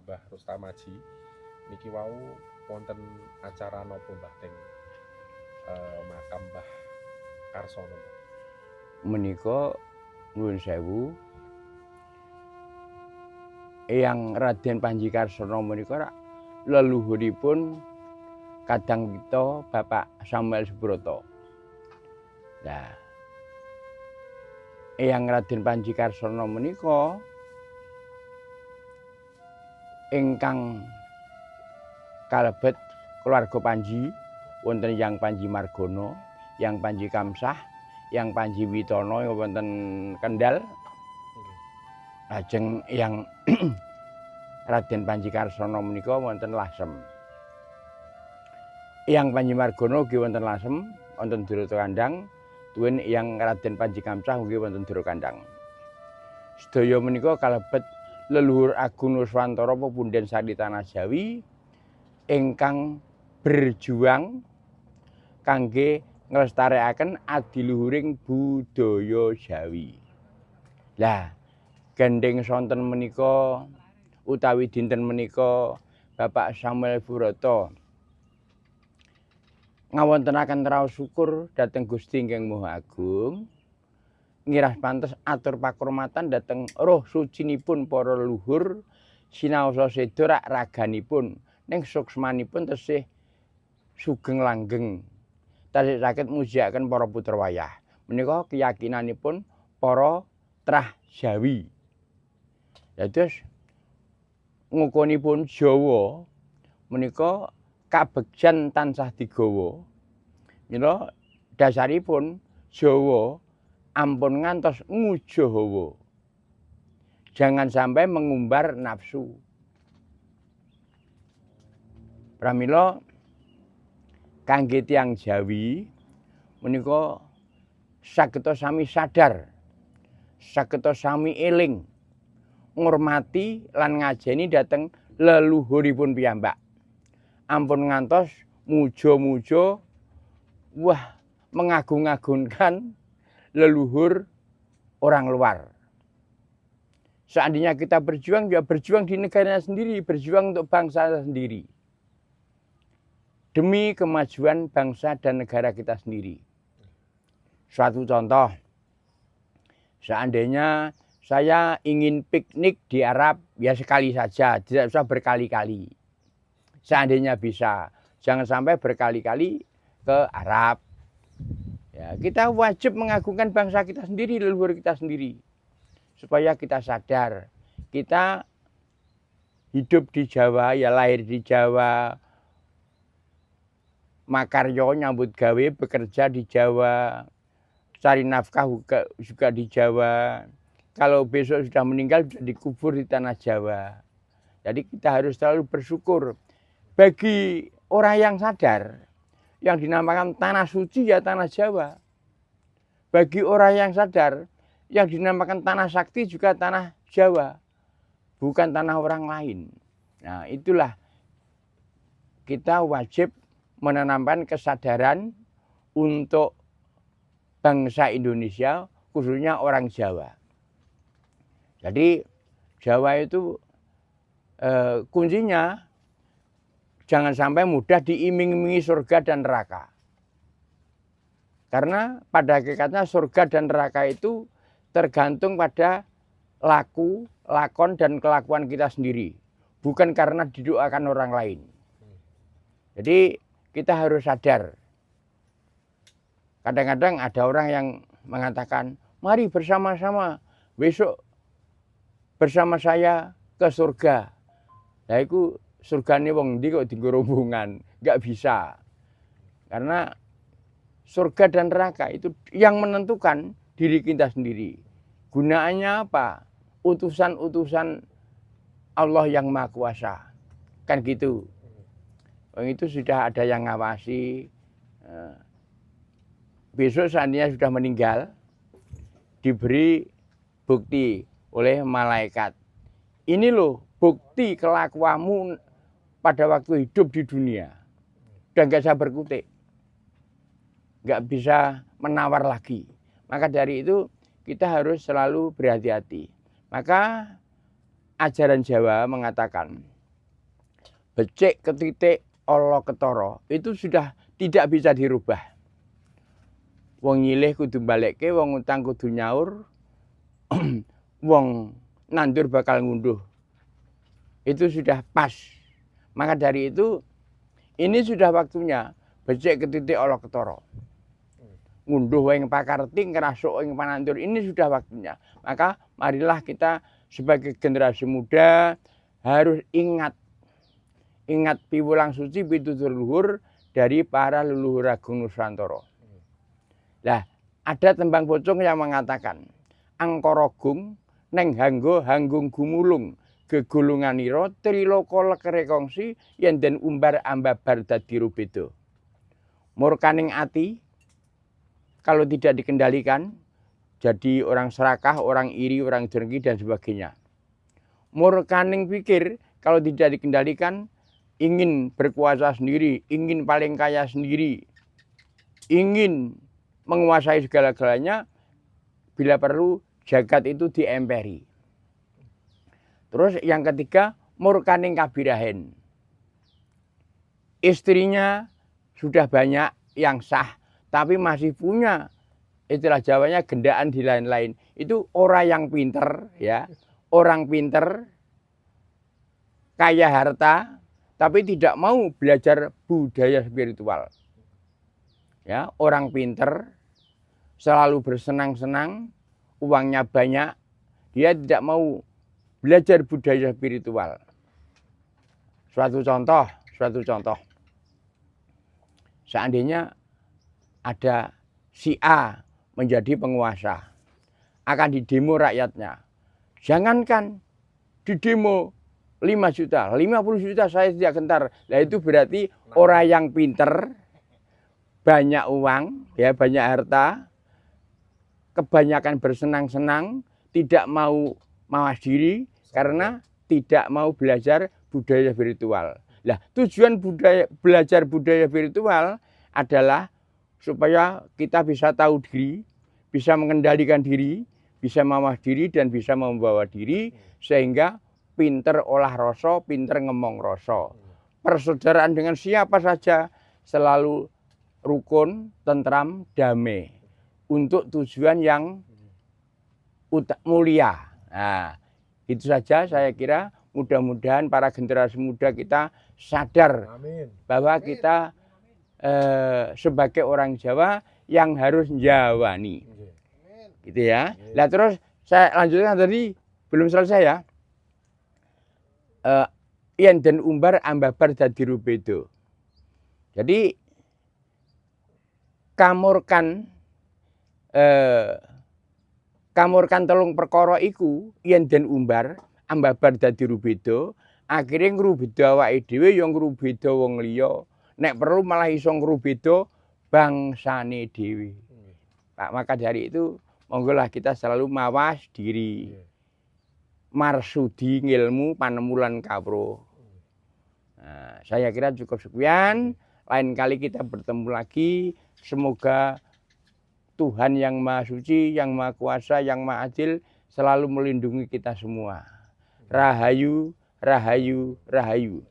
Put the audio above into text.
Mbah Rustamaji niki wau wonten acara napa Mbah teng makam Mbah Karsono Mbah? Menika nuwun sewu, Eyang Raden Panji Karsono menika leluhuripun kadang kita Bapak Samuel Subroto. Nah, Eyang Raden Panji Karsono menika ingkang kalebet keluarga Panji, wonten Yang Panji Margono, Yang Panji Kamsah, Yang Panji Witono wonten Kendal. Lajeng Yang Raden Panji Karsono menika wonten Lasem. Yang Panji Margono ugi wonten Lasem, wonten Durata Kandang, tuwin Yang Raden Panji Kamsah ugi wonten Durata Kandang. Sedaya menika kalebet leluhur Agung Nuswantara Pepunden Sari Tanah Jawi ingkang berjuang kangge nglestarekaken adiluhuring budaya Jawi. Lah, gending sonten menika utawi dinten menika Bapak Samuel Subroto ngawontenaken raos syukur dhateng Gusti ingkang Maha Agung, ngirah pantes atur pakurmatan dhateng roh sucinipun para leluhur sinaosa seda rak raganipun ning suksmanipun tesih sugeng langgeng tasih saged mujiaken para putra wayah. Menika keyakinanipun para trah Jawi. Dados ngukunipun Jawa menika kabegjan tansah digawa. Mila dasaripun Jawa ampun ngantos nguja hawa. Jangan sampai mengumbar nafsu. Pramila kangge tiyang Jawi menika sageta sami sadar, sageta sami eling ngurmati lan ngajeni dhateng leluhuripun piyambak. Ampun ngantos muja-muja wah mengagung-agungkan leluhur orang luar. Seandainya kita berjuang, ya berjuang di negaranya sendiri, berjuang untuk bangsa sendiri. Demi kemajuan bangsa dan negara kita sendiri. Suatu contoh, seandainya saya ingin piknik di Arab, ya sekali saja, tidak usah berkali-kali. Seandainya bisa, jangan sampai berkali-kali ke Arab. Ya, kita wajib mengagungkan bangsa kita sendiri, leluhur kita sendiri. Supaya kita sadar, kita hidup di Jawa, ya lahir di Jawa, makarya nyambut gawe, bekerja di Jawa, cari nafkah juga di Jawa. Kalau besok sudah meninggal, sudah dikubur di tanah Jawa. Jadi kita harus selalu bersyukur. Bagi orang yang sadar, yang dinamakan tanah suci ya tanah Jawa. Bagi orang yang sadar, yang dinamakan tanah sakti juga tanah Jawa. Bukan tanah orang lain. Nah, itulah kita wajib menanamkan kesadaran untuk bangsa Indonesia, khususnya orang Jawa. Jadi Jawa itu kuncinya jangan sampai mudah diiming-imingi surga dan neraka. Karena pada hakikatnya surga dan neraka itu tergantung pada laku, lakon, dan kelakuan kita sendiri. Bukan karena didoakan orang lain. Jadi kita harus sadar. Kadang-kadang ada orang yang mengatakan, mari bersama-sama besok bersama saya ke surga. Nah itu surgane wong ndi kok dienggo rombongan, enggak bisa. Karena surga dan neraka itu yang menentukan diri kita sendiri. Gunaannya apa? Utusan-utusan Allah yang Maha Kuasa. Kan gitu. Itu sudah ada yang ngawasi. Besok seandainya sudah meninggal, diberi bukti oleh malaikat. Ini loh bukti kelakuanmu pada waktu hidup di dunia. Dan gak bisa berkutik. Gak bisa menawar lagi. Maka dari itu kita harus selalu berhati-hati. Maka ajaran Jawa mengatakan, becik ketitik ala ketara itu sudah tidak bisa dirubah. Wong nyilih kudu balekke, wong utang kudu nyaur, wong nandur bakal ngunduh. Itu sudah pas. Maka dari itu ini sudah waktunya becik ketitik ala ketara. Ngunduh ing pakarti, ngrasuk ing panandur, ini sudah waktunya. Maka marilah kita sebagai generasi muda harus ingat piwulang suci pitutur luhur dari para leluhur agung Nusantara. Lah, ada tembang pocong yang mengatakan, angkara gung neng hanggung gumulung gegulunganira triloko lekere kongsi yen den umbar ambabar dadi rubeda. Murkaning ati kalau tidak dikendalikan, jadi orang serakah, orang iri, orang dengki, dan sebagainya. Murkaning pikir, kalau tidak dikendalikan, ingin berkuasa sendiri, ingin paling kaya sendiri, ingin menguasai segala-galanya, bila perlu, jagat itu diemperi. Terus yang ketiga, murkaning kabirahen. Istrinya sudah banyak yang sah, tapi masih punya, istilah Jawanya gendaan di lain-lain. Itu orang yang pinter, ya, orang pinter, kaya harta, tapi tidak mau belajar budaya spiritual. Ya, orang pinter, selalu bersenang-senang, uangnya banyak, dia tidak mau belajar budaya spiritual. Suatu contoh. Seandainya ada si A menjadi penguasa, akan didemo rakyatnya. Jangankan didemo 5 juta, 50 juta saya tidak gentar. Nah itu berarti orang yang pinter, banyak uang, ya banyak harta, kebanyakan bersenang-senang, tidak mau mawas diri karena tidak mau belajar budaya spiritual. Nah, tujuan belajar budaya spiritual adalah supaya kita bisa tahu diri, bisa mengendalikan diri, bisa mawas diri, dan bisa membawa diri, sehingga pinter olah rasa, pinter ngomong rasa. Persaudaraan dengan siapa saja selalu rukun, tentram, damai. Untuk tujuan yang mulia. Nah, itu saja saya kira. Mudah-mudahan para generasi muda kita sadar bahwa kita sebagai orang Jawa yang harus njawani. Gitu ya. Nah terus saya lanjutkan tadi, belum selesai ya. Yen den umbar ambabar dadi rubeda. Jadi kamurkan telung perkara iku yen den umbar ambabar dadi rubeda, akhire ngrubeda awake dhewe ya ngrubeda wong liya. Nek perlu malah iso ngrubeda bangsane dhewe. Pak, maka dari itu monggolah kita selalu mawas diri. Marsudi ngilmu panemulan kawruh. Nah, saya kira cukup sekian. Lain kali kita bertemu lagi. Semoga Tuhan yang Maha Suci, yang Maha Kuasa, yang Maha Adil selalu melindungi kita semua. Rahayu, rahayu, rahayu.